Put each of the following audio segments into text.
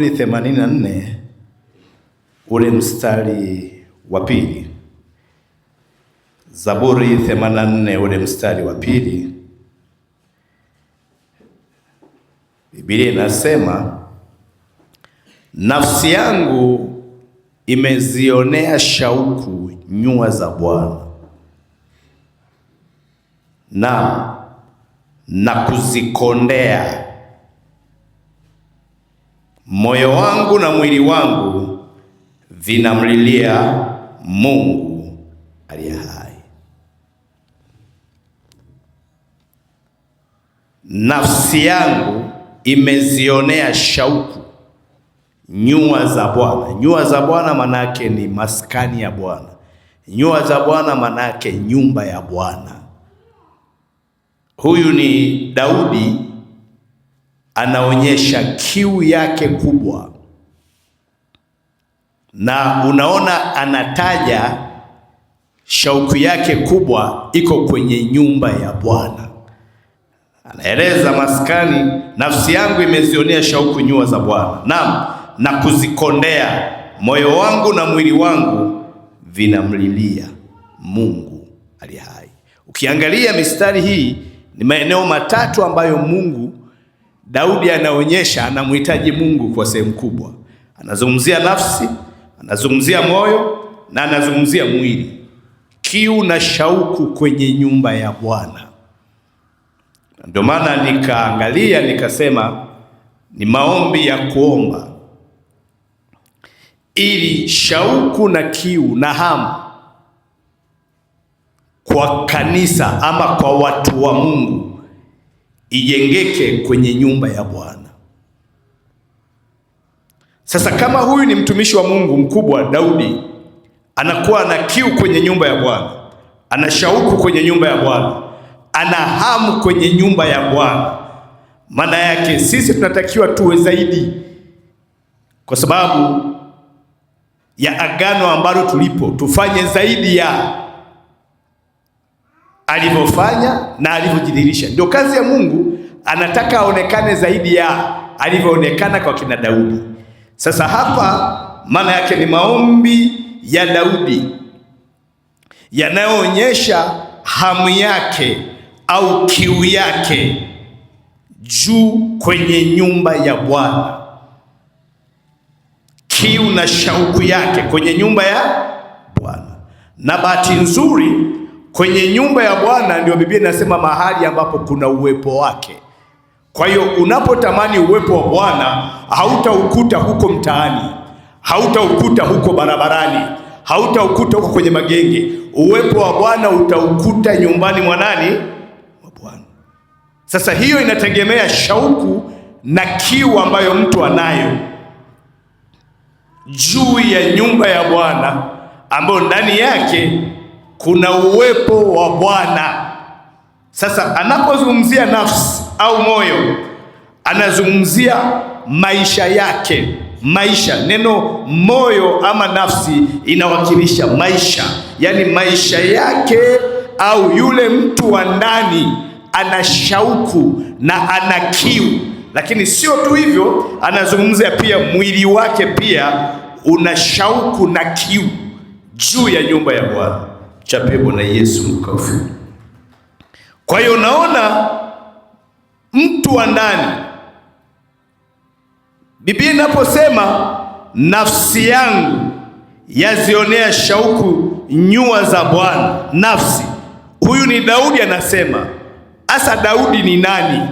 84 ule mstari wa pili. Zaburi 84 ule mstari wa pili. Biblia inasema, nafsi yangu imezionea shauku nyua za Bwana, na kuzikondea. Moyo wangu na mwili wangu vinamlilia Mungu aliye hai. Nafsi yangu imezionea shauku nyua za Bwana. Nyua za Bwana maana yake ni maskani ya Bwana. Nyua za Bwana maana yake nyumba ya Bwana. Huyu ni Daudi anaonyesha kiu yake kubwa, na unaona anataja shauku yake kubwa iko kwenye nyumba ya Bwana. Anaeleza maskani, nafsi yangu imezionea shauku nyua za Bwana, na kuzikondea. Moyo wangu na mwili wangu vinamlilia Mungu aliye hai. Ukiangalia mistari hii ni maeneo matatu ambayo Daudi anaonyesha anamhitaji Mungu kwa sehemu kubwa. Anazungumzia nafsi, anazungumzia moyo, na anazungumzia mwili. Kiu na shauku kwenye nyumba ya Bwana. Ndio maana nikaangalia nikasema ni maombi ya kuomba ili shauku na kiu na hamu kwa kanisa ama kwa watu wa Mungu ijengeke kwenye nyumba ya Bwana. Sasa kama huyu ni mtumishi wa Mungu mkubwa Daudi, anakuwa na kiu kwenye nyumba ya Bwana, ana shauku kwenye nyumba ya Bwana, ana hamu kwenye nyumba ya Bwana. Maana yake sisi tunatakiwa tuwe zaidi, kwa sababu ya agano ambalo tulipo, tufanye zaidi ya alivyofanya na alivyojidhihirisha. Ndio kazi ya Mungu, anataka aonekane zaidi ya alivyoonekana kwa kina Daudi. Sasa hapa maana yake ni maombi ya Daudi yanayoonyesha hamu yake au kiu yake juu kwenye nyumba ya Bwana. Kiu na shauku yake kwenye nyumba ya Bwana. Na bahati nzuri, kwenye nyumba ya Bwana ndio Biblia inasema mahali ambapo kuna uwepo wake. Kwa hiyo unapotamani uwepo wa Bwana, hautaukuta huko mtaani, hautaukuta huko barabarani, hautaukuta huko kwenye magenge. Uwepo wa Bwana utaukuta nyumbani mwa nani? Wa Bwana. Sasa hiyo inategemea shauku na kiu ambayo mtu anayo juu ya nyumba ya Bwana, ambayo ndani yake kuna uwepo wa Bwana. Sasa anapozungumzia nafsi au moyo, anazungumzia maisha yake. Maisha, neno moyo ama nafsi inawakilisha maisha, yaani maisha yake, au yule mtu wa ndani ana shauku na ana kiu. Lakini sio tu hivyo, anazungumzia pia mwili wake pia una shauku na kiu juu ya nyumba ya Bwana. Chape Bwana Yesu mkofi. Kwa hiyo naona mtu wa ndani, Biblia inaposema nafsi yangu yazionea shauku nyua za Bwana, nafsi, huyu ni Daudi anasema. Asa Daudi ni nani?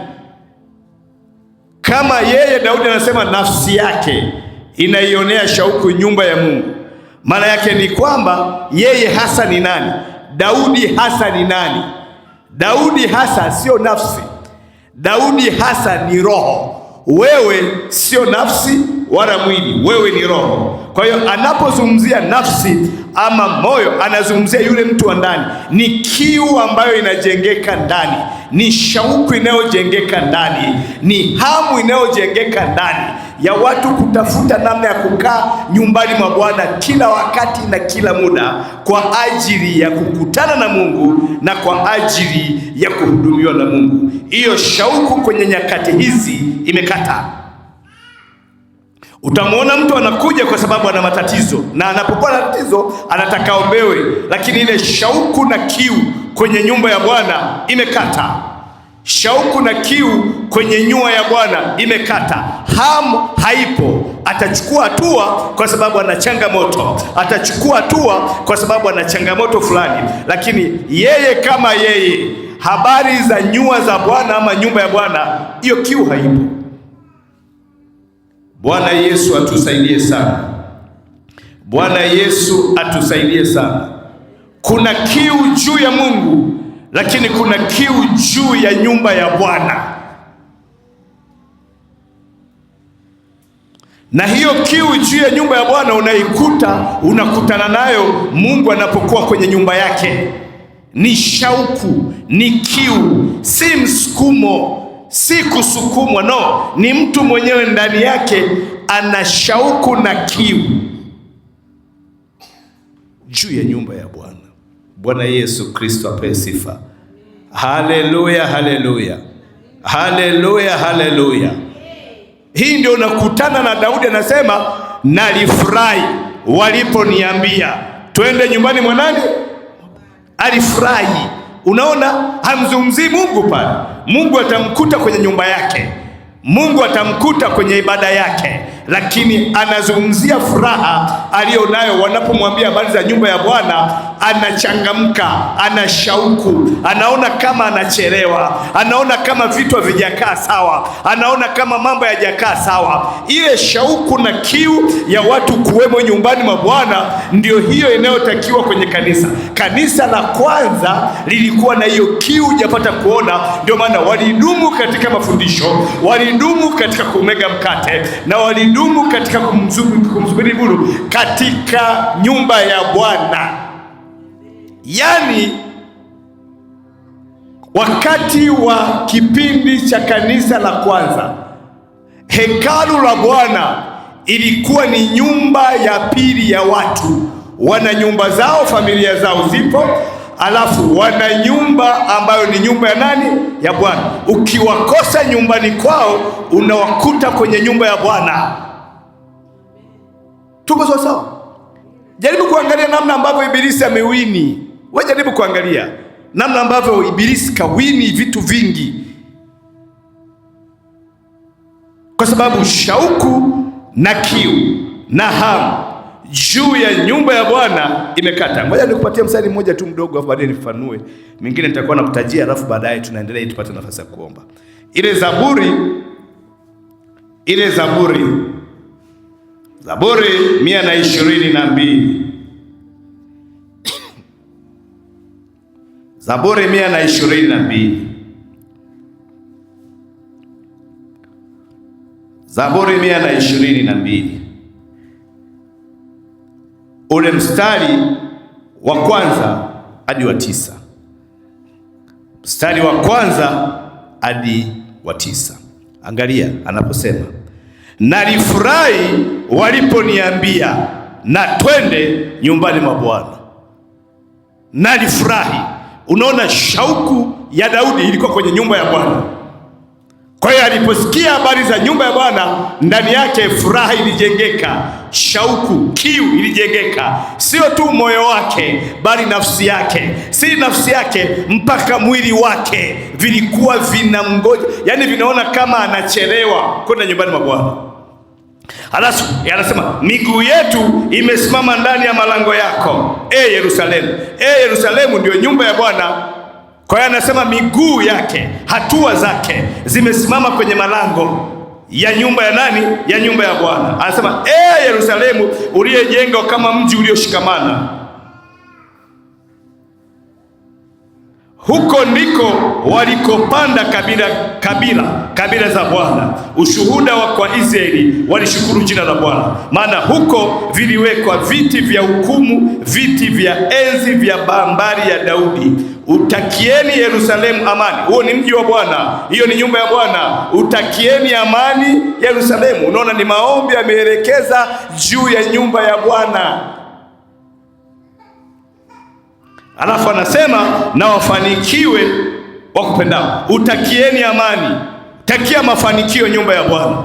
Kama yeye Daudi anasema nafsi yake inaionea shauku nyumba ya Mungu, maana yake ni kwamba yeye hasa ni nani? Daudi hasa ni nani? Daudi hasa sio nafsi. Daudi hasa ni roho. Wewe sio nafsi wala mwili, wewe ni roho. Kwa hiyo anapozungumzia nafsi ama moyo, anazungumzia yule mtu wa ndani. Ni kiu ambayo inajengeka ndani, ni shauku inayojengeka ndani, ni hamu inayojengeka ndani ya watu kutafuta namna ya kukaa nyumbani mwa Bwana kila wakati na kila muda, kwa ajili ya kukutana na Mungu na kwa ajili ya kuhudumiwa na Mungu. Hiyo shauku kwenye nyakati hizi imekata. Utamwona mtu anakuja kwa sababu ana matatizo, na anapokuwa na tatizo anataka ombewe, lakini ile shauku na kiu kwenye nyumba ya Bwana imekata. Shauku na kiu kwenye nyua ya Bwana imekata, hamu haipo. Atachukua hatua kwa sababu ana changamoto, atachukua hatua kwa sababu ana changamoto fulani, lakini yeye kama yeye, habari za nyua za Bwana ama nyumba ya Bwana, hiyo kiu haipo. Bwana Yesu atusaidie sana. Bwana Yesu atusaidie sana. Kuna kiu juu ya Mungu, lakini kuna kiu juu ya nyumba ya Bwana. Na hiyo kiu juu ya nyumba ya Bwana unakutana nayo Mungu anapokuwa kwenye nyumba yake. Ni shauku, ni kiu, si msukumo, si kusukumwa, no, ni mtu mwenyewe ndani yake ana shauku na kiu juu ya nyumba ya Bwana. Bwana Yesu Kristo apewe sifa. Haleluya, haleluya, haleluya, haleluya. Hii ndio unakutana na Daudi anasema, nalifurahi waliponiambia twende nyumbani mwa nani? Alifurahi. Unaona, hamzungumzii Mungu pale. Mungu atamkuta kwenye nyumba yake, Mungu atamkuta kwenye ibada yake, lakini anazungumzia furaha aliyonayo wanapomwambia habari za nyumba ya Bwana. Anachangamka, ana shauku, anaona kama anachelewa, anaona kama vitu havijakaa sawa, anaona kama mambo hayajakaa sawa. Ile shauku na kiu ya watu kuwemo nyumbani mwa Bwana ndio hiyo inayotakiwa kwenye kanisa. Kanisa la kwanza lilikuwa na hiyo kiu, hujapata kuona. Ndio maana walidumu katika mafundisho, walidumu katika kumega mkate, na walidumu katika kumsubiri Mungu katika nyumba ya Bwana. Yaani, wakati wa kipindi cha kanisa la kwanza, hekalu la Bwana ilikuwa ni nyumba ya pili ya watu. Wana nyumba zao, familia zao zipo, alafu wana nyumba ambayo ni nyumba ya nani? Ya Bwana. Ukiwakosa nyumbani kwao, unawakuta kwenye nyumba ya Bwana. Tuko sawa sawa? Jaribu kuangalia namna ambavyo Ibilisi amewini. Wewe jaribu kuangalia namna ambavyo Ibilisi kawini vitu vingi, kwa sababu shauku na kiu na hamu juu ya nyumba ya Bwana imekata. Ngoja nikupatie mstari mmoja tu mdogo, afu baadaye nifafanue mingine, nitakuwa nakutajia, alafu baadaye tunaendelea ili tupate nafasi ya kuomba. Ile Zaburi 122. Zaburi 122. Zaburi 122. Ule mstari wa kwanza hadi wa 9. Mstari wa kwanza hadi wa 9. Angalia anaposema, nalifurahi waliponiambia na twende nyumbani mwa Bwana. Nalifurahi. Unaona, shauku ya Daudi ilikuwa kwenye nyumba ya Bwana. Kwa hiyo aliposikia habari za nyumba ya Bwana, ndani yake furaha ilijengeka, shauku, kiu ilijengeka. Sio tu moyo wake, bali nafsi yake. Si nafsi yake, mpaka mwili wake vilikuwa vinamgoja, yani vinaona kama anachelewa kwenda nyumbani mwa Bwana. Halafu anasema, miguu yetu imesimama ndani ya malango yako, Yerusalemu. Yerusalemu ndio nyumba ya Bwana. Kwa hiyo anasema miguu yake, hatua zake zimesimama kwenye malango ya nyumba ya nani? Ya nyumba ya Bwana. Anasema, Yerusalemu uliyejengwa kama mji ulioshikamana. Huko ndiko walikopanda kabila za Bwana. Ushuhuda wa kwa Israeli, walishukuru jina la Bwana. Maana huko viliwekwa viti vya hukumu, viti vya enzi vya bambari ya Daudi. Utakieni Yerusalemu amani. Huo ni mji wa Bwana, hiyo ni nyumba ya Bwana. Utakieni amani Yerusalemu. Unaona, ni maombi yameelekeza juu ya nyumba ya Bwana. Alafu anasema, na wafanikiwe wakupendao. Utakieni amani, takia mafanikio nyumba ya Bwana.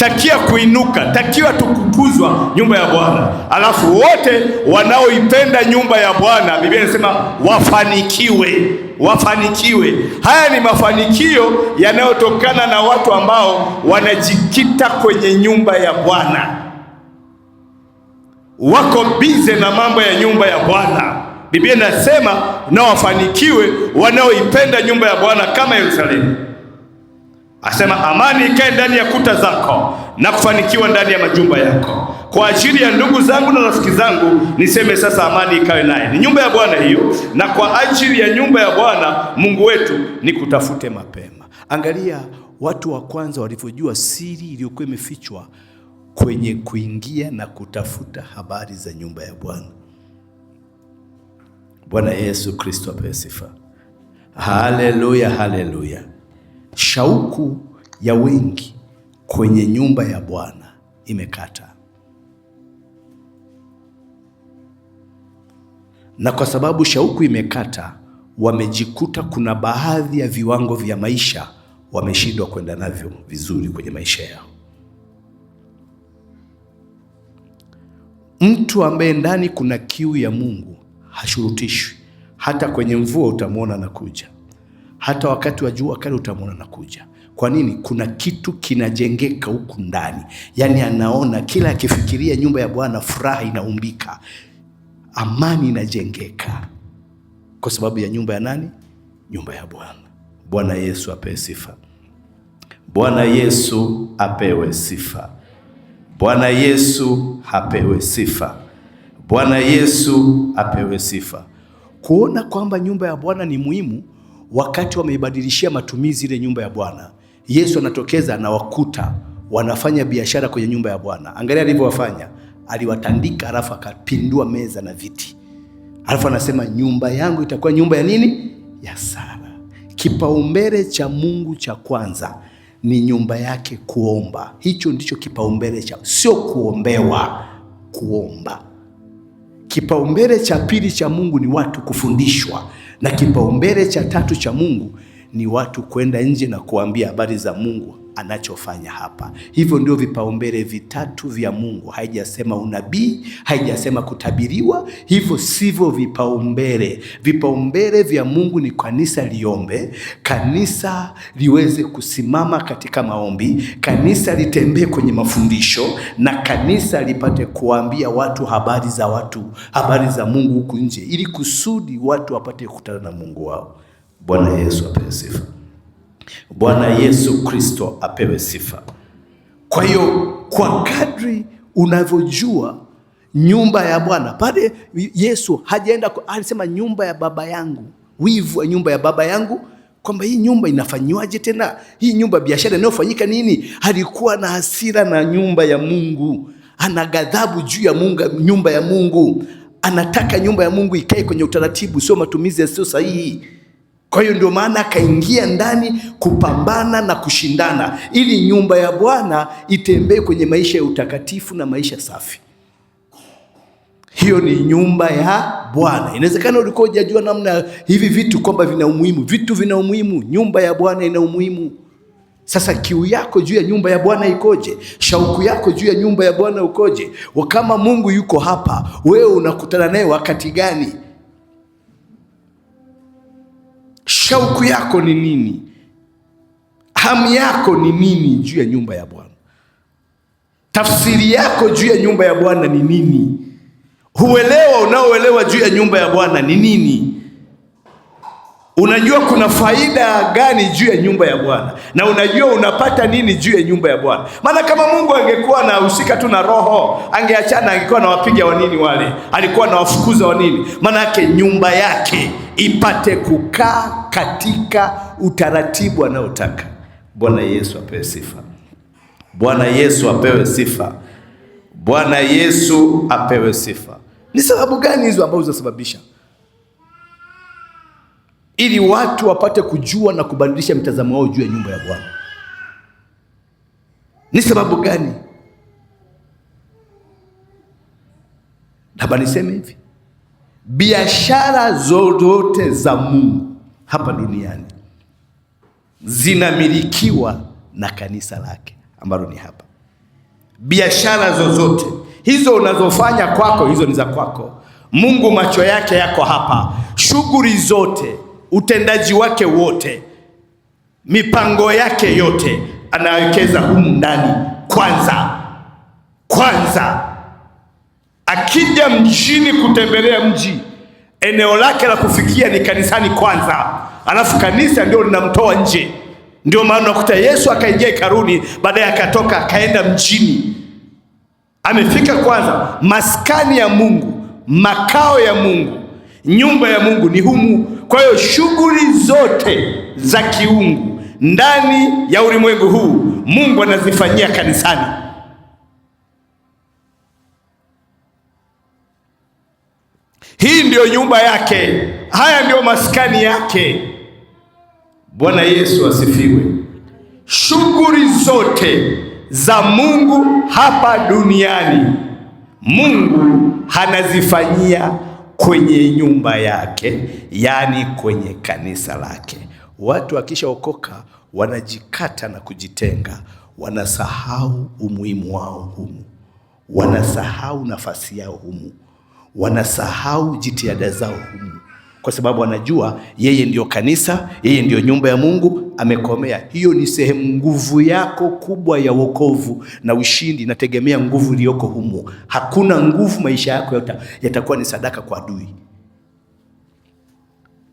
takia kuinuka, takiwa tukukuzwa nyumba ya Bwana. Alafu wote wanaoipenda nyumba ya Bwana, Biblia inasema wafanikiwe, wafanikiwe. Haya ni mafanikio yanayotokana na watu ambao wanajikita kwenye nyumba ya Bwana, wako bize na mambo ya nyumba ya Bwana. Biblia inasema na wafanikiwe wanaoipenda nyumba ya Bwana kama Yerusalemu. Asema amani ikae ndani ya kuta zako na kufanikiwa ndani ya majumba yako. Kwa ajili ya ndugu zangu na rafiki zangu niseme sasa amani ikae naye. Ni nyumba ya Bwana hiyo, na kwa ajili ya nyumba ya Bwana Mungu wetu ni kutafute mapema. Angalia watu wa kwanza walivyojua siri iliyokuwa imefichwa kwenye kuingia na kutafuta habari za nyumba ya Bwana. Bwana Yesu Kristo apewe sifa. Haleluya, haleluya. Shauku ya wengi kwenye nyumba ya Bwana imekata, na kwa sababu shauku imekata, wamejikuta kuna baadhi ya viwango vya maisha wameshindwa kwenda navyo vizuri kwenye maisha yao. Mtu ambaye ndani kuna kiu ya Mungu hashurutishwi. Hata kwenye mvua utamwona anakuja, hata wakati wa jua kali utamwona anakuja. Kwa nini? Kuna kitu kinajengeka huku ndani. Yaani anaona kila akifikiria nyumba ya Bwana furaha inaumbika, amani inajengeka, kwa sababu ya nyumba ya nani? Nyumba ya Bwana. Bwana Yesu apewe sifa. Bwana Yesu apewe sifa. Bwana Yesu apewe sifa. Bwana Yesu apewe sifa. Kuona kwamba nyumba ya Bwana ni muhimu, wakati wameibadilishia matumizi ile nyumba ya Bwana, Yesu anatokeza anawakuta wanafanya biashara kwenye nyumba ya Bwana. Angalia alivyowafanya. Aliwatandika, alafu akapindua meza na viti. Alafu anasema nyumba yangu itakuwa nyumba ya nini? Ya sala. Kipaumbele cha Mungu cha kwanza ni nyumba yake kuomba. Hicho ndicho kipaumbele cha, sio kuombewa, kuomba. Kipaumbele cha pili cha Mungu ni watu kufundishwa, na kipaumbele cha tatu cha Mungu ni watu kwenda nje na kuambia habari za Mungu anachofanya hapa. Hivyo ndio vipaumbele vitatu vya Mungu. Haijasema unabii, haijasema kutabiriwa. Hivyo sivyo vipaumbele. Vipaumbele vya Mungu ni kanisa liombe, kanisa liweze kusimama katika maombi, kanisa litembee kwenye mafundisho, na kanisa lipate kuambia watu habari za Mungu huku nje, ili kusudi watu wapate kukutana na Mungu wao. Bwana Yesu apewe sifa. Bwana Yesu Kristo apewe sifa. Kwa hiyo kwa kadri unavyojua nyumba ya Bwana, pale Yesu hajaenda, alisema nyumba ya baba yangu, wivu wa nyumba ya baba yangu, kwamba hii nyumba inafanywaje tena? Hii nyumba biashara inayofanyika nini? Alikuwa na hasira na nyumba ya Mungu, ana ghadhabu juu ya nyumba ya Mungu. Anataka nyumba ya Mungu ikae kwenye utaratibu, sio matumizi yasiyo sahihi. Kwa hiyo ndio maana akaingia ndani kupambana na kushindana, ili nyumba ya Bwana itembee kwenye maisha ya utakatifu na maisha safi. Hiyo ni nyumba ya Bwana. Inawezekana ulikuwa hujajua namna hivi vitu kwamba vina umuhimu. Vitu vina umuhimu, nyumba ya Bwana ina umuhimu. Sasa kiu yako juu ya nyumba ya Bwana ikoje? Shauku yako juu ya nyumba ya Bwana ukoje? Kama Mungu yuko hapa, wewe unakutana naye wakati gani? Shauku yako ni nini? Hamu yako ni nini juu ya nyumba ya Bwana? Tafsiri yako juu ya nyumba ya Bwana ni nini? Unaoelewa juu ya nyumba ya Bwana ni nini? Unajua kuna faida gani juu ya nyumba ya Bwana? Na unajua unapata nini juu ya nyumba ya Bwana? Maana kama Mungu angekuwa anahusika tu na roho, angeachana, angekuwa anawapiga wanini wale? Alikuwa anawafukuza wanini? Maana yake nyumba yake ipate kukaa katika utaratibu anaotaka. Bwana Yesu apewe sifa. Bwana Yesu apewe sifa. Bwana Yesu apewe sifa. Ni sababu gani hizo ambazo zinasababisha ili watu wapate kujua na kubadilisha mtazamo wao juu ya nyumba ya Bwana? Ni sababu gani? Labda niseme hivi, biashara zote za Mungu hapa duniani zinamilikiwa na kanisa lake ambalo ni hapa. biashara zozote hizo unazofanya kwako, hizo ni za kwako. Mungu macho yake yako hapa. Shughuli zote, utendaji wake wote, mipango yake yote anawekeza humu ndani kwanza. Akija mjini kutembelea mji, eneo lake la kufikia ni kanisani kwanza, alafu kanisa ndio linamtoa nje. Ndio maana unakuta Yesu akaingia hekaluni, baadaye akatoka akaenda mjini. Amefika kwanza. Maskani ya Mungu, makao ya Mungu, nyumba ya Mungu ni humu. Kwa hiyo shughuli zote za kiungu ndani ya ulimwengu huu Mungu anazifanyia kanisani. Hii ndio nyumba yake, haya ndio maskani yake. Bwana Yesu asifiwe. Shughuli zote za Mungu hapa duniani Mungu anazifanyia kwenye nyumba yake, yaani kwenye kanisa lake. Watu wakishaokoka wanajikata na kujitenga, wanasahau umuhimu wao humu, wanasahau nafasi yao humu, wanasahau jitihada zao humu, kwa sababu wanajua yeye ndio kanisa, yeye ndio nyumba ya Mungu, amekomea. Hiyo ni sehemu. Nguvu yako kubwa ya wokovu na ushindi inategemea nguvu iliyoko humu. Hakuna nguvu maisha yako yatakuwa ni sadaka kwa adui.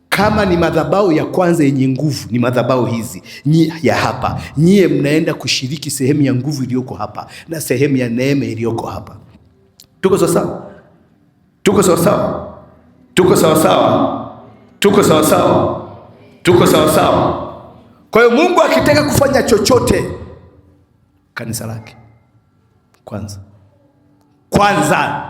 Kama ni madhabahu ya kwanza yenye nguvu, ni madhabahu hizi ya hapa. Nyie mnaenda kushiriki sehemu ya nguvu iliyoko hapa na sehemu ya neema iliyoko hapa. Tuko sawa? Tuko sawa? Tuko sawa? Tuko sawa? Tuko sawa? Kwa hiyo Mungu akitaka kufanya chochote, kanisa lake kwanza.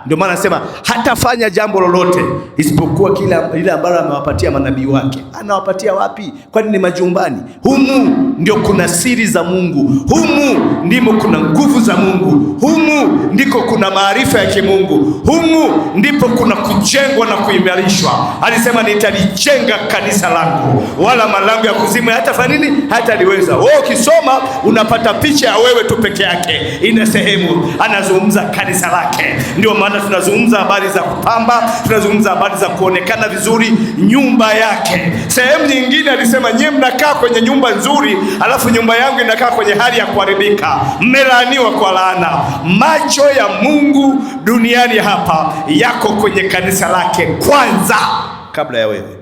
Ndio maana anasema hatafanya jambo lolote isipokuwa ile ambalo amewapatia manabii wake. Anawapatia wapi? Kwani ni majumbani? Humu ndio kuna siri za Mungu, humu ndimo kuna nguvu za Mungu, humu ndiko kuna maarifa ya kimungu, humu ndipo kuna kujengwa na kuimarishwa. Alisema nitalijenga kanisa langu, wala malango ya kuzimu hatafanya nini? Hataliweza. Wewe ukisoma unapata picha ya wewe tu peke yake. Ina sehemu anazungumza kanisa lake. Ndio maana tunazungumza habari za kupamba, tunazungumza habari za kuonekana vizuri, nyumba yake. Sehemu nyingine alisema nyie mnakaa kwenye nyumba nzuri, alafu nyumba yangu inakaa kwenye hali ya kuharibika. Mmelaaniwa kwa laana. Macho ya Mungu duniani hapa yako kwenye kanisa lake kwanza kabla ya wewe.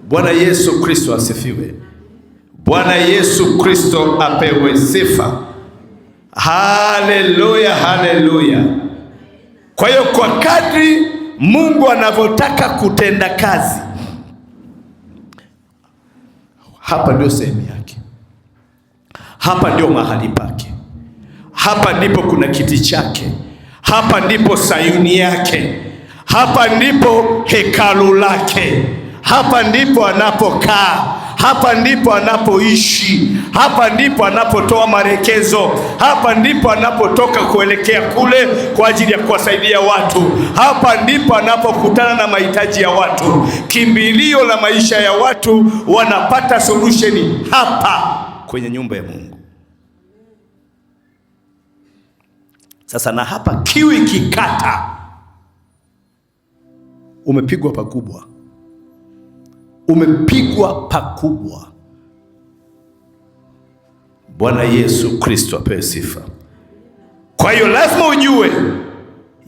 Bwana Yesu Kristo asifiwe. Bwana Yesu Kristo apewe sifa. Haleluya, haleluya. Kwa hiyo kwa kadri Mungu anavyotaka kutenda kazi, hapa ndio sehemu yake, hapa ndio mahali pake, hapa ndipo kuna kiti chake, hapa ndipo Sayuni yake, hapa ndipo hekalu lake, hapa ndipo anapokaa, hapa ndipo anapoishi, hapa ndipo anapotoa maelekezo, hapa ndipo anapotoka kuelekea kule kwa ajili ya kuwasaidia watu, hapa ndipo anapokutana na mahitaji ya watu. Kimbilio la maisha ya watu wanapata solution hapa kwenye nyumba ya Mungu. Sasa na hapa kiwi kikata, umepigwa pakubwa, umepigwa pakubwa. Bwana Yesu Kristo apewe sifa. Kwa hiyo lazima ujue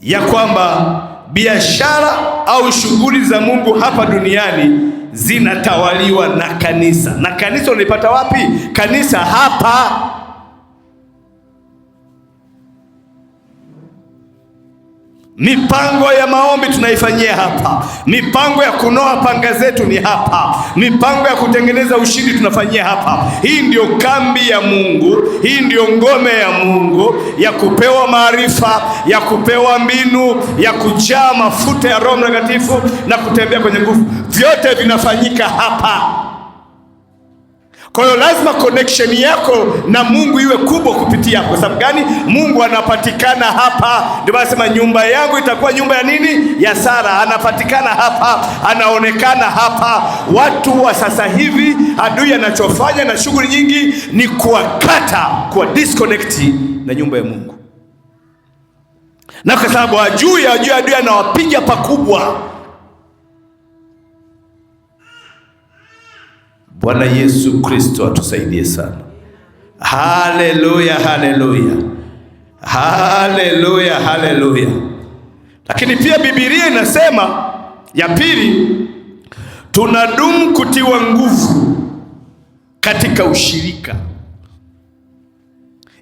ya kwamba biashara au shughuli za Mungu hapa duniani zinatawaliwa na kanisa. Na kanisa unalipata wapi? Kanisa hapa. Mipango ya maombi tunaifanyia hapa. Mipango ya kunoa panga zetu ni hapa. Mipango ya kutengeneza ushindi tunafanyia hapa. Hii ndio kambi ya Mungu. Hii ndio ngome ya Mungu ya kupewa maarifa, ya kupewa mbinu, ya kujaa mafuta ya Roho Mtakatifu na kutembea kwenye nguvu. Vyote vinafanyika hapa. Kwa hiyo lazima connection yako na Mungu iwe kubwa kupitia. Kwa sababu gani? Mungu anapatikana hapa. Ndio maana nasema nyumba yangu itakuwa nyumba ya nini? Ya sala. Anapatikana hapa, anaonekana hapa. Watu wa sasa hivi adui anachofanya na shughuli nyingi ni kuwakata, kuwa disconnect na nyumba ya Mungu. Na kwa sababu adui anawapiga pakubwa. Bwana Yesu Kristo atusaidie sana. Haleluya, haleluya, haleluya, haleluya. Lakini pia Biblia inasema ya pili, tunadumu kutiwa nguvu katika ushirika.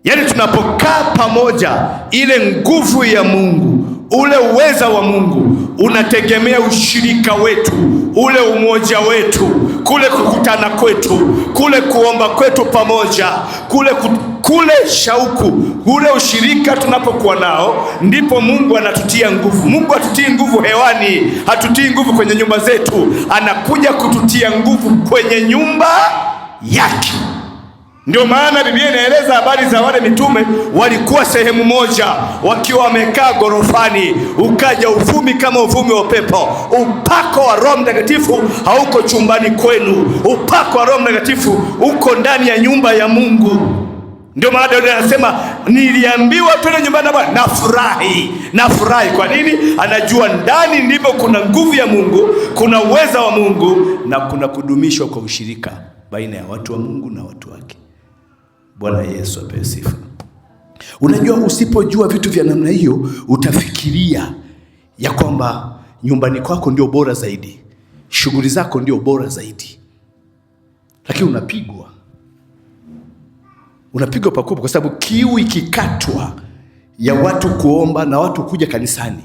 Yaani tunapokaa pamoja, ile nguvu ya Mungu, ule uweza wa Mungu unategemea ushirika wetu, ule umoja wetu, kule kukutana kwetu, kule kuomba kwetu pamoja, kule shauku, ule ushirika tunapokuwa nao, ndipo Mungu anatutia nguvu. Mungu hatutii nguvu hewani, hatutii nguvu kwenye nyumba zetu, anakuja kututia nguvu kwenye nyumba yake. Ndio maana Biblia inaeleza habari za wale mitume walikuwa sehemu moja, wakiwa wamekaa gorofani, ukaja uvumi kama uvumi wa upepo. Upako wa Roho Mtakatifu hauko chumbani kwenu, upako wa Roho Mtakatifu uko ndani ya nyumba ya Mungu. Ndio maana Daudi anasema, niliambiwa twende nyumbani na Bwana, nafurahi. Kwa nini? Anajua ndani ndipo kuna nguvu ya Mungu, kuna uweza wa Mungu, na kuna kudumishwa kwa ushirika baina ya watu wa Mungu na watu wake. Bwana Yesu apewe sifa. Unajua, usipojua vitu vya namna hiyo, utafikiria ya kwamba nyumbani kwako ndio bora zaidi, shughuli zako ndio bora zaidi, lakini unapigwa pakubwa, kwa sababu kiu ikikatwa ya watu kuomba na watu kuja kanisani,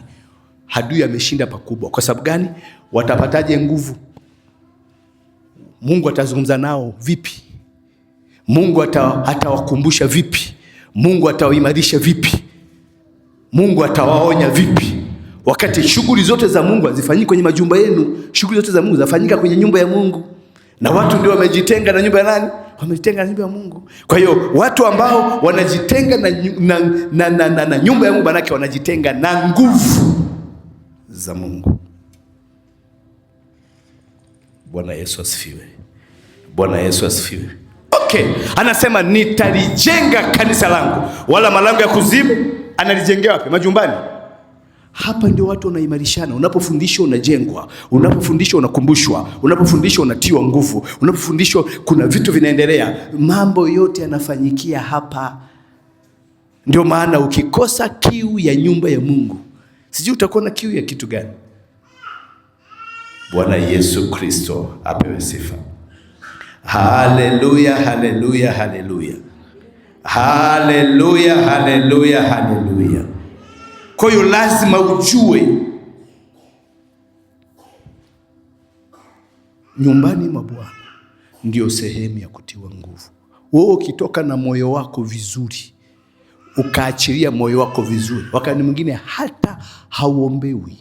adui ameshinda pakubwa. Kwa sababu gani? Watapataje nguvu? Mungu atazungumza nao vipi? Mungu atawakumbusha vipi? Mungu atawaimarisha vipi? Mungu atawaonya vipi? Wakati shughuli zote za Mungu hazifanyiki kwenye majumba yenu. Shughuli zote za Mungu zafanyika kwenye nyumba ya Mungu, na watu ndio wamejitenga na nyumba ya nani? Wamejitenga na nyumba ya Mungu. Kwa hiyo watu ambao wanajitenga na nyumba ya Mungu, manake wanajitenga na nguvu za Mungu. Bwana Yesu asifiwe. Bwana Yesu asifiwe. Okay, anasema nitalijenga kanisa langu, wala malango ya kuzimu. Analijengea wapi? Majumbani. Hapa ndio watu wanaimarishana. Unapofundishwa unajengwa, unapofundishwa unakumbushwa, unapofundishwa unatiwa nguvu, unapofundishwa kuna vitu vinaendelea. Mambo yote yanafanyikia hapa. Ndio maana ukikosa kiu ya nyumba ya Mungu, sijui utakuwa na kiu ya kitu gani. Bwana Yesu Kristo apewe sifa. Haleluya, haleluya, haleluya, haleluya, haleluya, haleluya. Kwa hiyo lazima ujue nyumbani mwa Bwana ndio sehemu ya kutiwa nguvu. Wewe ukitoka na moyo wako vizuri, ukaachilia moyo wako vizuri, wakati mwingine hata hauombewi,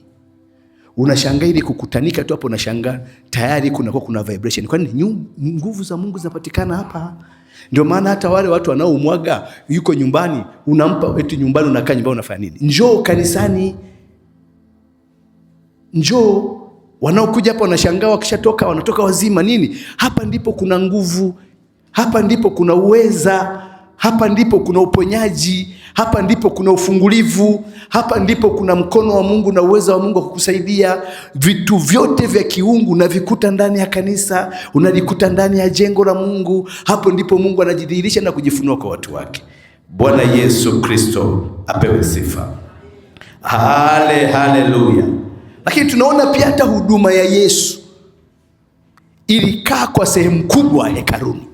unashangaa ili kukutanika tu hapo, unashangaa tayari kuna vibration. Kwani nguvu za Mungu zinapatikana hapa. Ndio maana hata wale watu wanaoumwaga yuko nyumbani, unampa eti nyumbani, unakaa nyumbani, unafanya nini? Njoo kanisani, njoo. Wanaokuja hapa wanashangaa, wakishatoka wanatoka wazima. Nini? Hapa ndipo kuna nguvu, hapa ndipo kuna uweza, hapa ndipo kuna uponyaji, hapa ndipo kuna ufungulivu, hapa ndipo kuna mkono wa Mungu na uwezo wa Mungu kukusaidia. Vitu vyote vya kiungu unavikuta ndani ya kanisa, unalikuta ndani ya jengo la Mungu. Hapo ndipo Mungu anajidhihirisha na kujifunua kwa watu wake. Bwana Yesu Kristo apewe sifa. Haleluya. Lakini tunaona pia hata huduma ya Yesu ilikaa kwa sehemu kubwa hekaluni.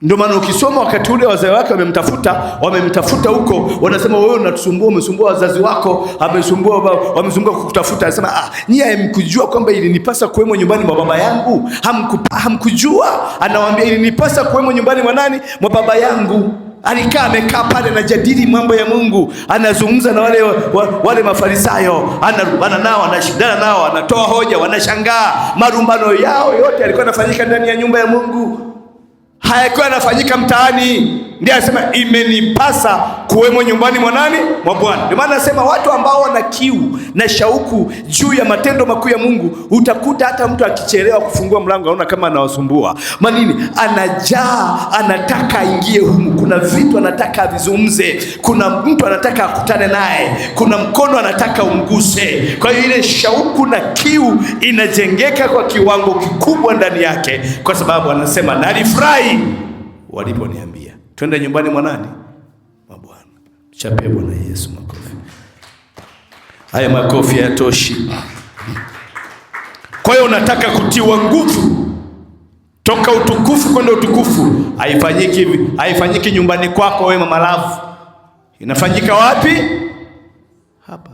Ndio maana ukisoma wakati ule wazee wake wamemtafuta huko, wanasema wewe unatusumbua, umesumbua wazazi wako, wamesumbua kukutafuta. Anasema nyie hamkujua kwamba ilinipasa kuwemo nyumbani mwa baba yangu? Hamkujua? Anawaambia ilinipasa kuwemo nyumbani mwa nani? Mwa baba yangu. Alikaa amekaa pale anajadili mambo ya Mungu, anazungumza na wale Mafarisayo, anashindana nao, anatoa hoja, wanashangaa. Marumbano yao yote yalikuwa yanafanyika ndani ya nyumba ya Mungu. hayakuwa yanafanyika mtaani. Ndiye anasema imenipasa kuwemo nyumbani mwa nani? Mwa Bwana. Ndio maana anasema watu ambao wana kiu na shauku juu ya matendo makuu ya Mungu, utakuta hata mtu akichelewa kufungua mlango anaona kama anawasumbua. Manini? Anajaa, anataka aingie humu. Kuna vitu anataka avizungumze, kuna mtu anataka akutane naye, kuna mkono anataka umguse. Kwa hiyo ile shauku na kiu inajengeka kwa kiwango kikubwa ndani yake, kwa sababu anasema nalifurahi waliponiambia twende nyumbani mwa nani? Mwa Bwana. Chape Bwana Yesu makofi. Haya makofi hayatoshi. Kwa hiyo unataka kutiwa nguvu toka utukufu kwenda utukufu. Haifanyiki hivi, haifanyiki nyumbani kwako wewe mama love. Inafanyika wapi? Hapa.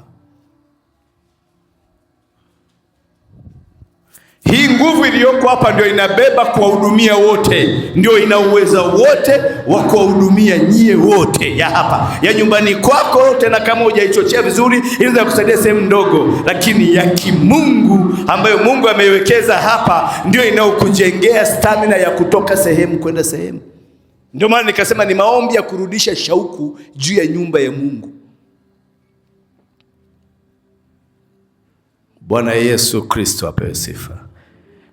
Hii nguvu iliyoko hapa ndio inabeba kuwahudumia wote, ndio ina uwezo wote wa kuwahudumia nyie wote, ya hapa, ya nyumbani kwako. Tena kama hujaichochea vizuri inaweza kusaidia sehemu ndogo, lakini ya kimungu ambayo Mungu ameiwekeza hapa ndio inaokujengea stamina ya kutoka sehemu kwenda sehemu. Ndio maana nikasema ni maombi ya kurudisha shauku juu ya nyumba ya Mungu. Bwana Yesu Kristo apewe sifa.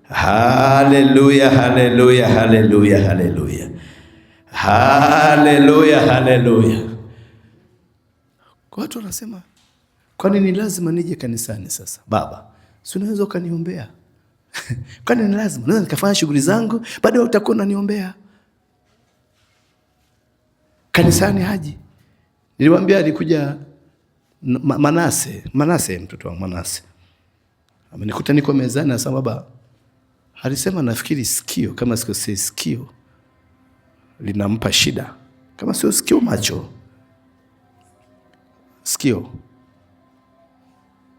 Haleluya, haleluya, haleluya, haleluya. Haleluya, haleluya. Kwa watu wanasema, kwani ni lazima nije kanisani sasa? Baba, si unaweza ukaniombea? Kwani ni lazima? Naweza nikafanya shughuli zangu, baadaye utakuwa unaniombea. Kanisani haji. Niliwaambia alikuja Manase, mtoto wa Manase. Amenikuta niko mezani, anasema baba, alisema nafikiri sikio, kama sikio linampa shida. Kama sio sikio, macho. Sikio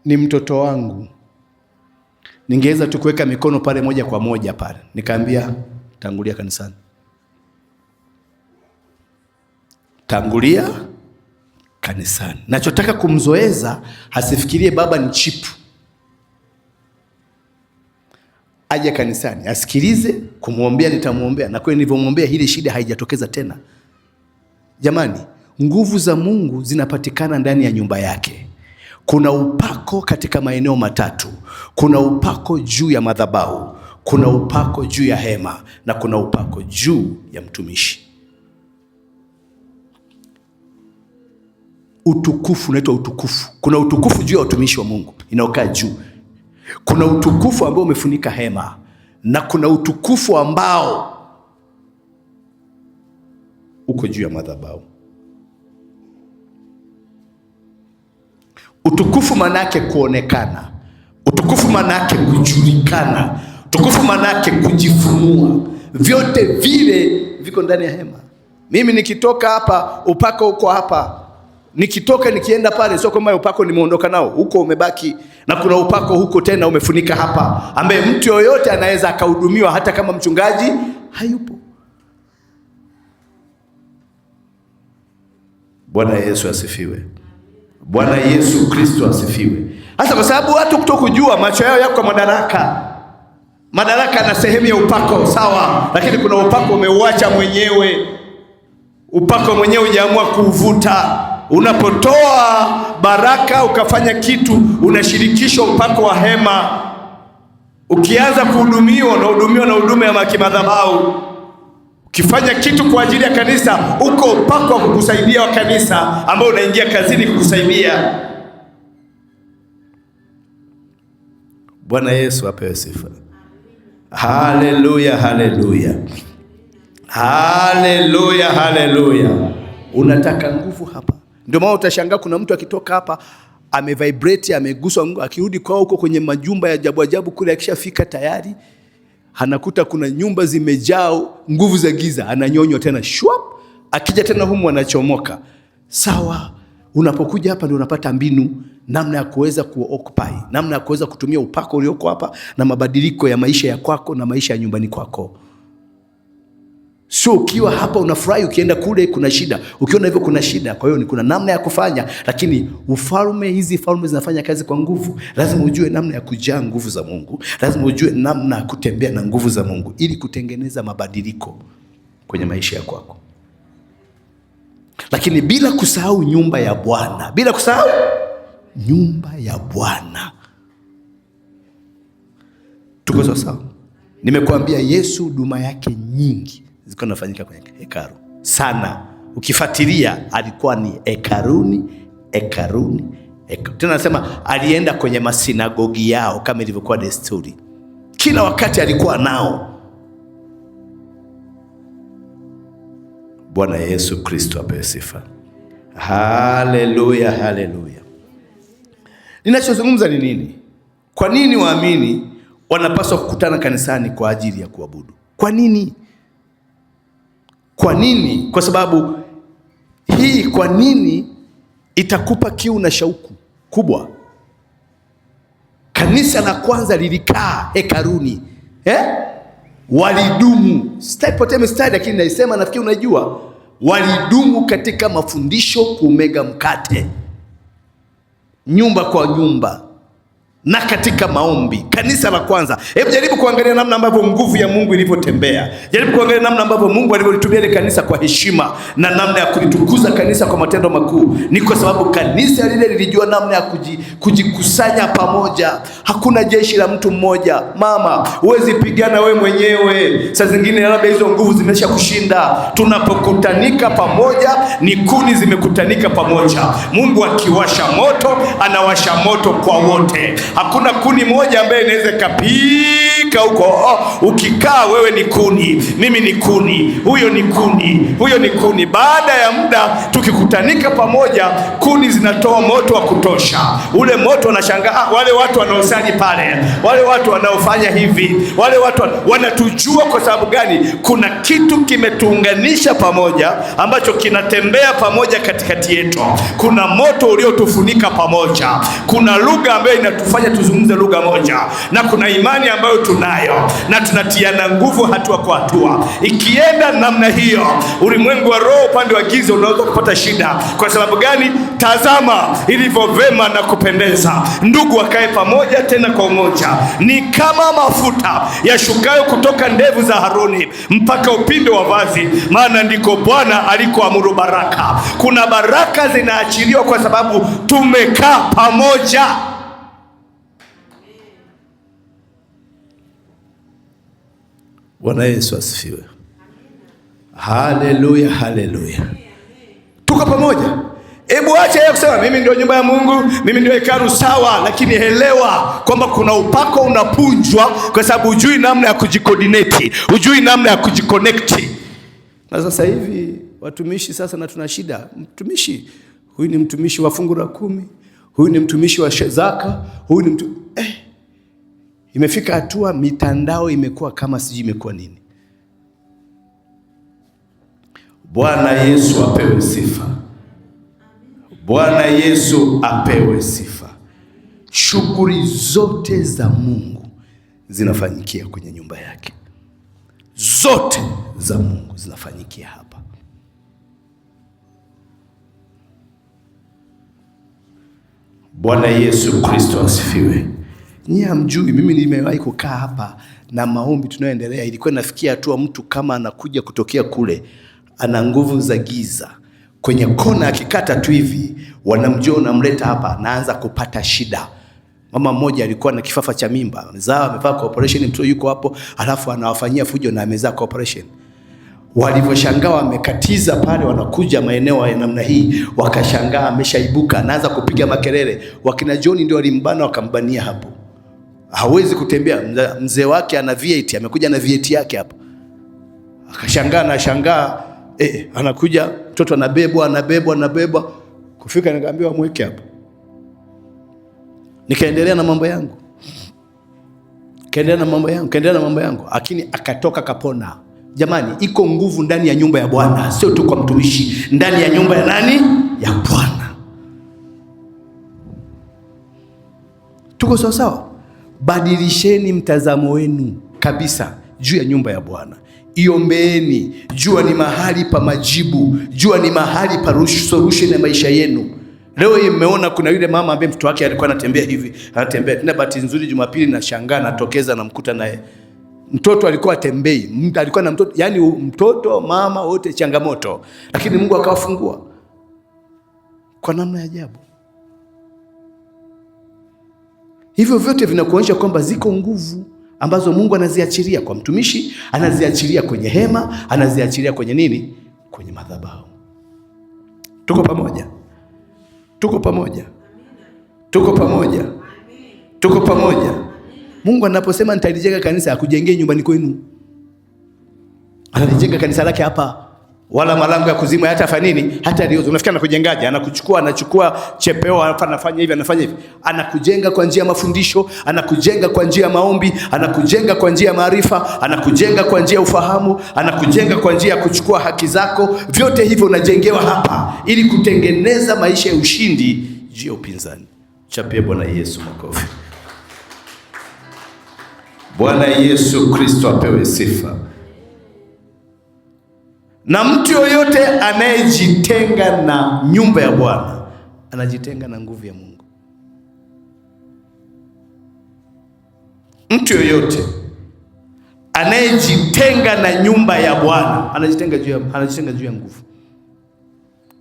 ni mtoto wangu, ningeweza tu kuweka mikono pale moja kwa moja pale. Nikaambia tangulia kanisani. Tangulia kanisani. Nachotaka kumzoeza hasifikirie baba ni chipu. Aje kanisani, asikilize, kumwombea nitamwombea, na kweli nilivyomwombea ile shida haijatokeza tena. Jamani, nguvu za Mungu zinapatikana ndani ya nyumba yake. Kuna upako katika maeneo matatu. Kuna upako juu ya madhabahu, kuna upako juu ya hema, na kuna upako juu ya mtumishi. Utukufu unaitwa utukufu. Kuna utukufu juu ya utumishi wa Mungu inaokaa juu. Kuna utukufu ambao umefunika hema, na kuna utukufu ambao uko juu ya madhabahu. Utukufu maana yake kuonekana. Utukufu maana yake kujulikana. Utukufu maana yake kujifunua. Vyote vile viko ndani ya hema. Mimi nikitoka hapa, upako uko hapa. Nikitoka nikienda pale, sio kwamba upako nimeondoka nao, huko umebaki, na kuna upako huko tena umefunika hapa, ambaye mtu yoyote anaweza akahudumiwa hata kama mchungaji hayupo. Bwana Yesu asifiwe. Bwana Yesu Kristo asifiwe. Hasa kwa sababu watu kutokujua, macho yao yako madaraka. Madaraka na sehemu ya upako, sawa, lakini kuna upako umeuacha mwenyewe. Upako mwenyewe hujaamua kuuvuta. Unapotoa baraka ukafanya kitu, unashirikisha upako wa hema. Ukianza kuhudumiwa, unahudumiwa na huduma ya kimadhabahu. Ukifanya kitu kwa ajili ya kanisa, uko upako wa kukusaidia wa kanisa ambao unaingia kazini kukusaidia. Bwana Yesu apewe sifa. Haleluya, haleluya. Haleluya, haleluya. Unataka nguvu hapa. Ndio maana utashangaa kuna mtu akitoka hapa amevibrate, ameguswa, akirudi kwao huko kwenye majumba ya ajabu ajabu kule, akishafika tayari anakuta kuna nyumba zimejaa nguvu za giza, ananyonywa tena shwap, akija tena humu anachomoka. Sawa, unapokuja hapa ndio unapata mbinu namna ya kuweza kuoccupy, namna ya kuweza kutumia upako ulioko hapa na mabadiliko ya maisha ya kwako na maisha ya nyumbani kwako. Sio ukiwa hapa unafurahi, ukienda kule kuna shida. Ukiona hivyo kuna shida. Kwa hiyo kuna namna ya kufanya, lakini hizi falme zinafanya kazi kwa nguvu. Lazima ujue namna ya kujaa nguvu za Mungu. Lazima ujue namna ya kutembea na nguvu za Mungu ili kutengeneza mabadiliko. kwenye maisha ya kwako, lakini bila kusahau nyumba ya Bwana, bila kusahau nyumba ya Bwana. Tuko sawa? Nimekuambia Yesu huduma yake nyingi zilikuwa zinafanyika kwenye hekalu sana. Ukifuatilia alikuwa ni hekaluni. Tena nasema alienda kwenye masinagogi yao kama ilivyokuwa desturi. Kila wakati alikuwa nao. Bwana Yesu Kristo apewe sifa. Haleluya, haleluya. Ninachozungumza ni nini? Kwa nini waamini wanapaswa kukutana kanisani kwa ajili ya kuabudu? Kwa nini? Kwa nini? Kwa sababu hii, kwa nini itakupa kiu na shauku kubwa. Kanisa la kwanza lilikaa hekaluni, walidumu. Sitaipotea mstari, lakini naisema, nafikiri unajua. Walidumu katika mafundisho, kumega mkate, nyumba kwa nyumba, na katika maombi. Kanisa la kwanza. Hebu jaribu kuangalia namna ambavyo nguvu ya Mungu ilivyotembea. Jaribu kuangalia namna ambavyo Mungu alivyolitumia ile kanisa kwa heshima, na namna ya kulitukuza kanisa kwa matendo makuu. Ni kwa sababu kanisa lile lilijua namna ya kujikusanya pamoja. Hakuna jeshi la mtu mmoja. Mama, huwezi pigana we mwenyewe. Saa zingine labda hizo nguvu zimesha kushinda. Tunapokutanika pamoja, ni kuni zimekutanika pamoja. Mungu akiwasha moto, anawasha moto kwa wote. Hakuna kuni moja ambaye inaweza kapika huko. Ukikaa wewe ni kuni, mimi ni kuni, huyo ni kuni, huyo ni kuni. Baada ya muda tukikutanika pamoja, kuni zinatoa moto wa kutosha. Ule moto wanashangaa, wale watu wanaosali pale, wale watu wanaofanya hivi, wale watu wanatujua. Kwa sababu gani? Kuna kitu kimetuunganisha pamoja, ambacho kinatembea pamoja katikati yetu. Kuna moto uliotufunika pamoja. Kuna lugha ambayo inatufanya tuzungumze lugha moja, na kuna imani ambayo tunayo, na tunatiana nguvu hatua kwa hatua. Ikienda namna hiyo, ulimwengu wa roho upande wa giza unaweza kupata shida. Kwa sababu gani? Tazama ilivyo vema na kupendeza ndugu wakae pamoja, tena kwa umoja. Ni kama mafuta yashukayo kutoka ndevu za Haruni mpaka upindo wa vazi, maana ndiko Bwana alikoamuru baraka. Kuna baraka zinaachiliwa kwa sababu tumekaa pamoja. Bwana Yesu asifiwe. Haleluya, haleluya. Tuko pamoja. Hebu acha yeye kusema mimi ndio nyumba ya Mungu, mimi ndio hekalu. Sawa, lakini elewa kwamba kuna upako unapunjwa, kwa sababu hujui namna ya kujicoordinate, hujui namna ya kujiconnect. Na sasa hivi watumishi sasa, na tuna shida. Mtumishi huyu ni mtumishi wa fungu la 10, huyu ni mtumishi wa zaka, huyu ni imefika hatua mitandao imekuwa kama sijui imekuwa nini. Bwana Yesu apewe sifa. Bwana Yesu apewe sifa. Shughuli zote za Mungu zinafanyikia kwenye nyumba yake. Zote za Mungu zinafanyikia hapa. Bwana Yesu Kristo asifiwe. Nyie hamjui, mimi nimewahi kukaa hapa na maombi tunayoendelea, ilikuwa nafikia hatua mtu kama anakuja kutokea kule, ana nguvu za giza. Kwenye kona akikata tu hivi, wanamjua unamleta hapa, anaanza kupata shida. Mama mmoja alikuwa na kifafa cha mimba, amezaa, amefanya kwa operation, mtoto yuko hapo, alafu anawafanyia fujo na amezaa kwa operation. Walivyoshangaa wamekatiza pale, wanakuja maeneo ya namna hii, wakashangaa ameshaibuka, anaanza kupiga makelele. Wakina John ndio walimbana, wakambania hapo. Hawezi kutembea. Mzee wake ana V8, amekuja na V8 yake hapa. Akashangaa na shangaa, anakuja mtoto anabebwa. Kufika nikaambiwa mweke hapa. Nikaendelea na mambo yangu. Kaendelea na mambo yangu. Lakini akatoka kapona. Jamani, iko nguvu ndani ya nyumba ya Bwana, sio tu kwa mtumishi. Ndani ya nyumba ya nani? Ya Bwana. Tuko sawa sawa? Badilisheni mtazamo wenu kabisa juu ya nyumba ya Bwana. Iombeeni. Jua ni mahali pa majibu. Jua ni mahali pa solution ya maisha yenu. Leo hii mmeona kuna yule mama ambaye mtoto wake alikuwa anatembea hivi, anatembea. Tena bahati nzuri Jumapili na shangaa natokeza na mkuta naye. Mtoto alikuwa atembei, alikuwa na mtoto, yani mtoto mama wote changamoto, lakini Mungu akawafungua kwa namna ya ajabu. Hivyo vyote vinakuonyesha kwamba ziko nguvu ambazo Mungu anaziachilia kwa mtumishi, anaziachilia kwenye hema, anaziachilia kwenye nini? Kwenye madhabahu. Tuko pamoja? Tuko pamoja? Tuko pamoja? Tuko pamoja? Mungu anaposema nitalijenga kanisa, akujengee nyumbani kwenu. Analijenga kanisa lake hapa, wala malango ya kuzimu hatafanya nini? Hata leo unafikiri anakujengaje? Anachukua chepeo, hapa anafanya hivi, anafanya hivi. Anakujenga kwa njia ya mafundisho, anakujenga kwa njia ya maombi, anakujenga kwa njia ya maarifa, anakujenga kwa njia ya ufahamu, anakujenga kwa njia ya kuchukua haki zako. Vyote hivyo unajengewa hapa ili kutengeneza maisha ya ushindi juu ya upinzani. Chapie Bwana Yesu makofi. Bwana Yesu Kristo apewe sifa. Na mtu yoyote anayejitenga na nyumba ya Bwana anajitenga na nguvu ya Mungu. Mtu yoyote anayejitenga na nyumba ya Bwana anajitenga juu ya nguvu.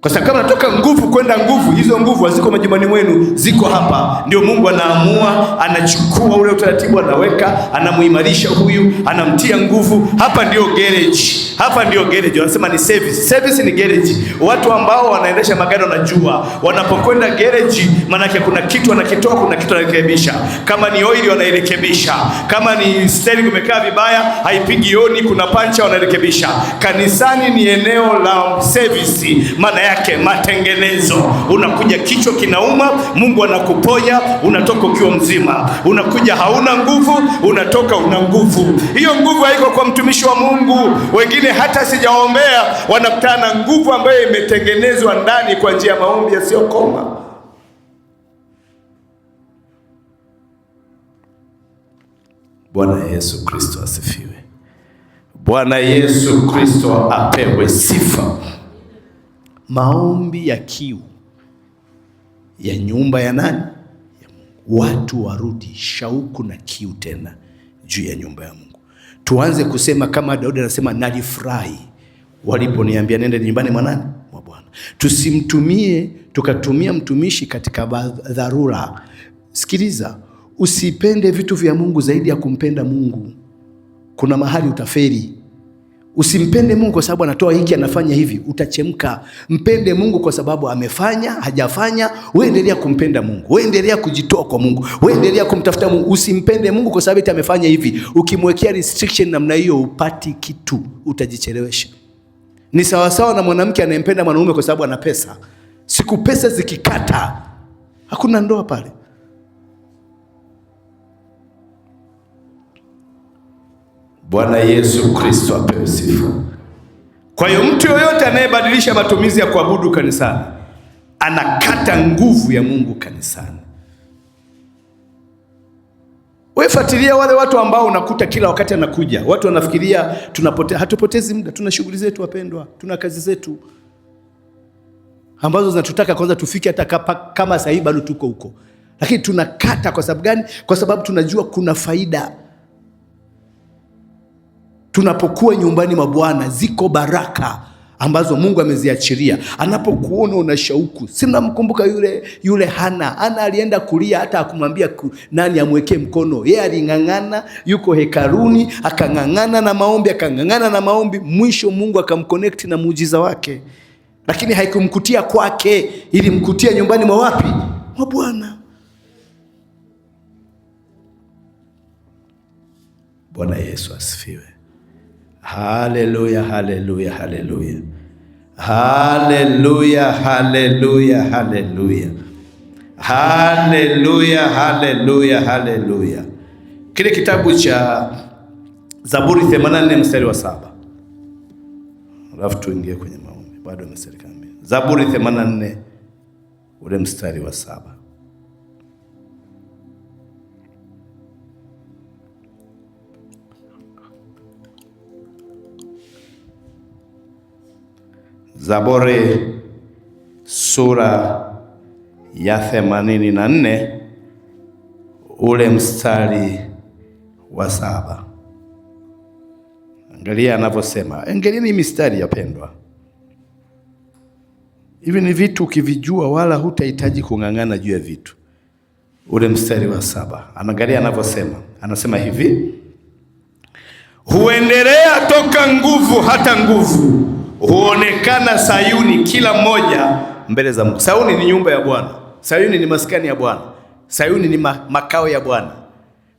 Kwa sababu kama natoka nguvu kwenda nguvu, hizo nguvu haziko majumbani mwenu, ziko hapa. Ndio Mungu anaamua, anachukua ule utaratibu, anaweka, anamuimarisha huyu, anamtia nguvu. Hapa ndio garage. Hapa ndio garage. Wanasema ni service. Service ni garage. Watu ambao wanaendesha magari wanajua, wanapokwenda garage manake kuna kitu wanakitoa, kuna kitu wanarekebisha. Kama ni oil wanairekebisha. Kama ni steering umekaa vibaya, haipigi honi, kuna pancha wanarekebisha. Kanisani ni eneo la service. Maana yake matengenezo. Unakuja kichwa kinauma, Mungu anakuponya, unatoka ukiwa mzima. Unakuja hauna nguvu, unatoka una nguvu. Hiyo nguvu haiko kwa mtumishi wa Mungu. Wengine hata sijaombea wanakutana na nguvu ambayo imetengenezwa ndani kwa njia ya maombi yasiyokoma. Bwana Yesu Kristo asifiwe. Bwana Yesu Kristo apewe sifa. Maombi ya kiu ya nyumba ya nani? Ya Mungu. Watu warudi shauku na kiu tena juu ya nyumba ya Mungu. Tuanze kusema kama Daudi anasema, nalifurahi waliponiambia nende nyumbani mwa nani? Mwa Bwana. Tukatumia mtumishi katika dharura. Sikiliza, usipende vitu vya Mungu zaidi ya kumpenda Mungu. Kuna mahali utaferi. Usimpende Mungu kwa sababu anatoa hiki, anafanya hivi, utachemka. Mpende Mungu kwa sababu amefanya, hajafanya, wewe endelea kumpenda Mungu. Wewe endelea kujitoa kwa Mungu. Wewe endelea kumtafuta Mungu. Usimpende Mungu kwa sababu eti amefanya hivi. Ukimwekea restriction namna hiyo upati kitu, utajichelewesha. Ni sawasawa na mwanamke anayempenda mwanaume kwa sababu ana pesa. Siku pesa zikikata, hakuna ndoa pale. Bwana Yesu Kristo apewe sifa. Kwa hiyo mtu yoyote anayebadilisha matumizi ya kuabudu kanisani anakata nguvu ya Mungu kanisani. Wewe fuatilia wale watu ambao unakuta kila wakati anakuja. Watu wanafikiria hatupotezi muda, tuna shughuli zetu wapendwa, tuna kazi zetu ambazo zinatutaka kwanza tufike hata kama sasa hivi bado tuko huko. Lakini tunakata kwa sababu gani? Kwa sababu tunajua kuna faida. Tunapokuwa nyumbani mwa Bwana ziko baraka ambazo Mungu ameziachilia. Anapokuona una shauku. Sina mkumbuka yule Hana alienda kulia, hata akumwambia nani amwekee mkono. Yeye aling'ang'ana, yuko hekaluni, akang'ang'ana na maombi, mwisho Mungu akamconnect na muujiza wake. Lakini haikumkutia kwake, ilimkutia nyumbani mwa wapi? Mwa Bwana. Bwana Yesu asifiwe. Haleluya, haleluya, haleluya. Haleluya, haleluya, haleluya. Haleluya, haleluya, haleluya. Kile kitabu cha Zaburi 84 mstari wa 7. Alafu tuingie kwenye maombi. Bado mstari kamili. Zaburi 84 ule mstari wa 7. Zaburi sura ya 84 ule mstari wa 7. Angalia anavyosema. Angalieni mistari yapendwa. Hivi ni vitu ukivijua wala hutahitaji kung'ang'ana juu ya vitu. Ule mstari wa 7. Angalia anavyosema. Anasema hivi: huendelea toka nguvu hata nguvu, huonekana Sayuni kila mmoja mbele za Mungu. Sayuni ni nyumba ya Bwana. Sayuni ni maskani ya Bwana. Sayuni ni makao ya Bwana.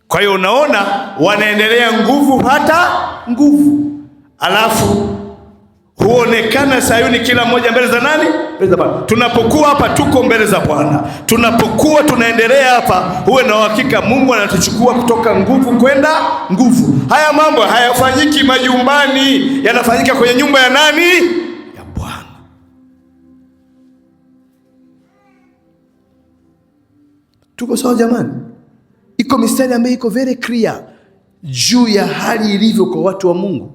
Kwa hiyo unaona wanaendelea nguvu hata nguvu. Alafu huonekana Sayuni kila mmoja mbele za nani? Mbele za Bwana. Tunapokuwa hapa tuko mbele za Bwana. Tunapokuwa tunaendelea hapa, huwe na uhakika Mungu anatuchukua kutoka nguvu kwenda nguvu. Haya mambo hayafanyiki majumbani, yanafanyika kwenye nyumba ya nani? Ya Bwana. Tuko sawa jamani? Iko mistari ambayo iko very clear juu ya hali ilivyo kwa watu wa Mungu.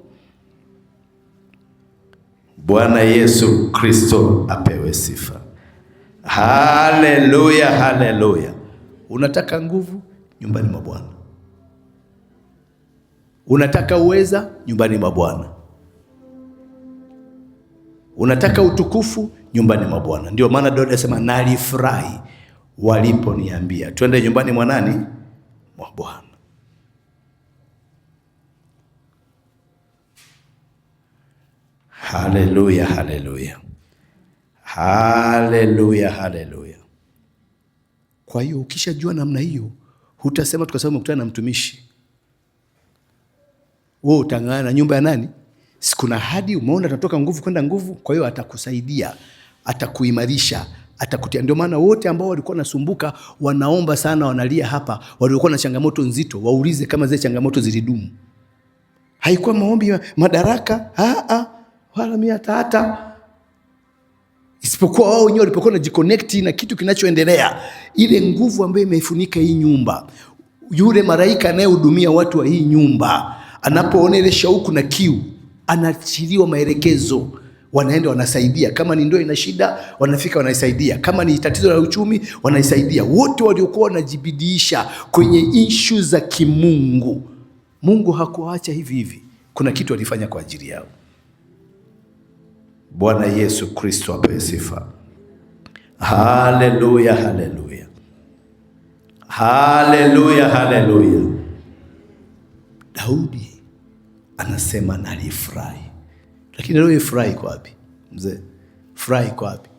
Bwana Yesu Kristo apewe sifa. Haleluya, haleluya. Unataka nguvu? Nyumbani mwa Bwana. Unataka uweza? Nyumbani mwa Bwana. Unataka utukufu? Nyumbani mwa Bwana. Ndio maana Daudi anasema nalifurahi waliponiambia twende nyumbani mwa nani? Mwa Bwana. Haleluya, haleluya. Haleluya, haleluya. Kwa hiyo ukishajua namna hiyo, hutasema tukasema umekutana na mtumishi, wewe utang'ana na nyumba ya nani? Sikuna hadi umeona tunatoka nguvu kwenda nguvu. Kwa hiyo atakusaidia, atakuimarisha, atakutia. Ndio maana wote ambao walikuwa nasumbuka, wanaomba sana, wanalia hapa, walikuwa na changamoto nzito, waulize kama zile changamoto zilidumu. Haikuwa maombi madaraka, wala mimi hata isipokuwa wao wenyewe walipokuwa wanajiconnect na kitu kinachoendelea, ile nguvu ambayo imeifunika hii nyumba. Yule malaika anayehudumia watu wa hii nyumba anapoona ile shauku na kiu, anaachiliwa maelekezo, wanaenda wanasaidia. Kama ni ndoa ina shida, wanafika wanasaidia. Kama ni tatizo la uchumi, wanasaidia. Wote waliokuwa wanajibidiisha kwenye issue za kimungu, Mungu hakuacha hivi hivi. Kuna kitu alifanya kwa ajili yao. Bwana Yesu Kristo apewe sifa. Haleluya, haleluya. Haleluya, haleluya. Daudi anasema nalifurahi. Lakini leo ifurahi kwa wapi? Mzee, furahi kwa wapi?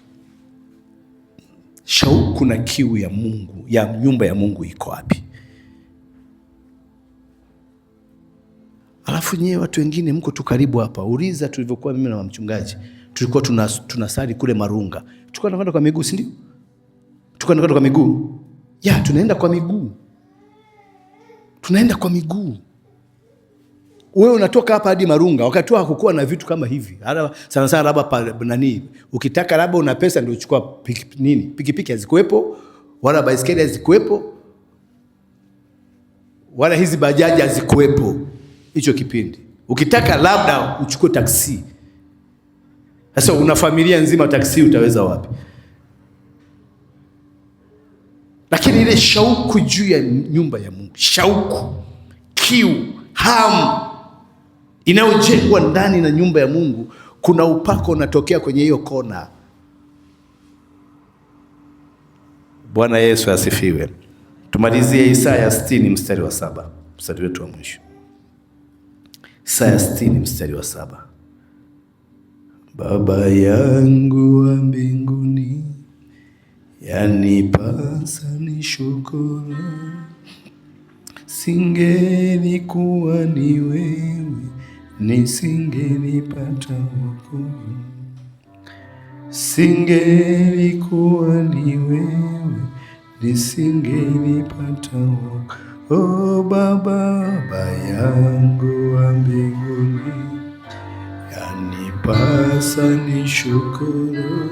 Shauku na kiu ya Mungu, ya nyumba ya Mungu iko wapi? Alafu nyewe watu wengine mko tu karibu hapa. Uliza tulivyokuwa mimi na mchungaji. Tulikuwa tunasali kule Marunga. Tulikuwa tunakwenda kwa miguu, si ndio? Tulikuwa tunakwenda kwa miguu. Tunaenda kwa miguu. Tunaenda kwa miguu. Wewe unatoka hapa hadi Marunga, wakati hakukuwa na vitu kama hivi. Sana sana labda nani, ukitaka labda una pesa ndio uchukua pikipiki hazikuwepo, wala baiskeli hazikuwepo, wala hizi bajaji hazikuwepo hicho kipindi. Ukitaka labda uchukue taksi. Sasa una familia nzima, taksi utaweza wapi? Lakini ile shauku juu ya nyumba ya Mungu, shauku, kiu, hamu inayojengwa ndani na nyumba ya Mungu, kuna upako unatokea kwenye hiyo kona. Bwana Yesu asifiwe. Tumalizie Isaya 60 mstari wa 7. Mstari wetu wa mwisho. Isaya 60 mstari wa 7. Baba yangu wa mbinguni, yanipasa nishukuru, singelikuwa ni wewe nisingelipata wokovu. Singelikuwa ni wewe nisingelipata wokovu. Baba yangu wa mbinguni, yanipasa nishukuru,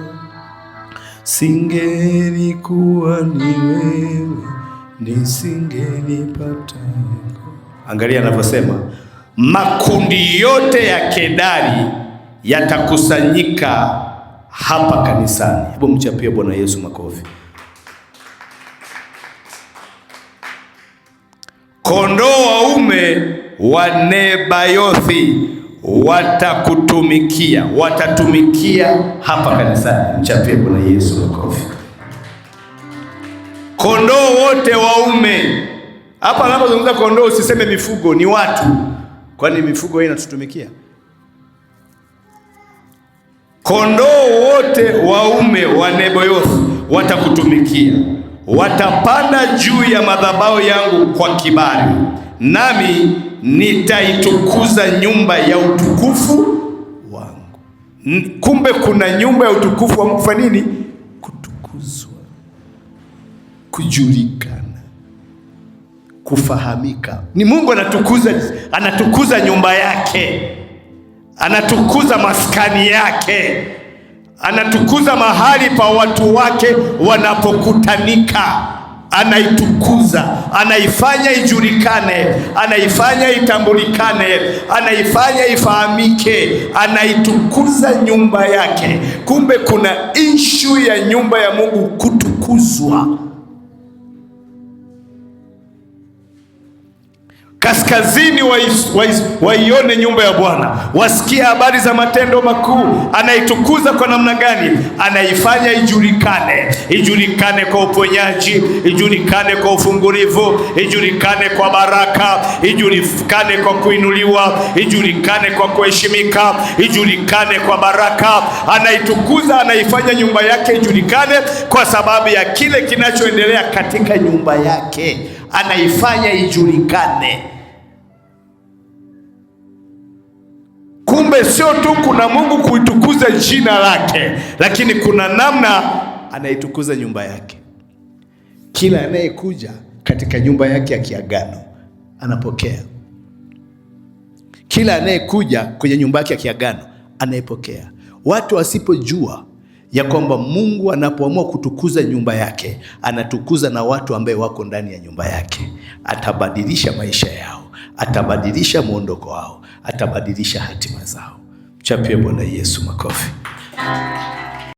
singelikuwa ni wewe nisingelipata. Angalia anavyosema, makundi yote ya Kedari yatakusanyika hapa kanisani. Hebu mchapie Bwana Yesu makofi. Kondoo waume wa Nebayothi watakutumikia, watatumikia hapa kanisani. Mchapie Bwana Yesu makofi. Kondoo wote waume. Hapa anapozungumza kondoo usiseme mifugo, ni watu. Kwani mifugo hii inatutumikia? Kondoo wote waume wa Nebayoth watakutumikia. Watapanda juu ya madhabahu yangu kwa kibali, nami nitaitukuza nyumba ya utukufu wangu. Kumbe kuna nyumba ya utukufu wa Mungu. Kwa nini? Kutukuzwa, kujulikana, kufahamika. Ni Mungu anatukuza nyumba yake, anatukuza maskani yake, anatukuza mahali pa watu wake wanapokutanika. Anaitukuza, anaifanya ijulikane, anaifanya itambulikane, anaifanya ifahamike, anaitukuza nyumba yake. Kumbe kuna issue ya nyumba ya Mungu kutukuzwa. Kaskazini waione nyumba ya Bwana, wasikie habari za matendo makuu. Anaitukuza kwa namna gani? Anaifanya ijulikane, ijulikane kwa uponyaji, ijulikane kwa ufungulivu, ijulikane kwa baraka, ijulikane kwa kuinuliwa, ijulikane kwa kuheshimika, ijulikane kwa baraka. Anaitukuza, anaifanya nyumba yake ijulikane kwa sababu ya kile kinachoendelea katika nyumba yake. Anaifanya ijulikane. Kumbe sio tu kuna Mungu kuitukuza jina lake, lakini kuna namna anaitukuza nyumba yake. Kila anayekuja katika nyumba yake ya kiagano anapokea. Kila anayekuja kwenye nyumba yake ya kiagano anaipokea. Watu wasipojua ya kwamba Mungu anapoamua kutukuza nyumba yake, anatukuza na watu ambao wako ndani ya nyumba yake, atabadilisha maisha yao, atabadilisha muondoko wao, atabadilisha hatima zao. Mchapie Bwana Yesu makofi.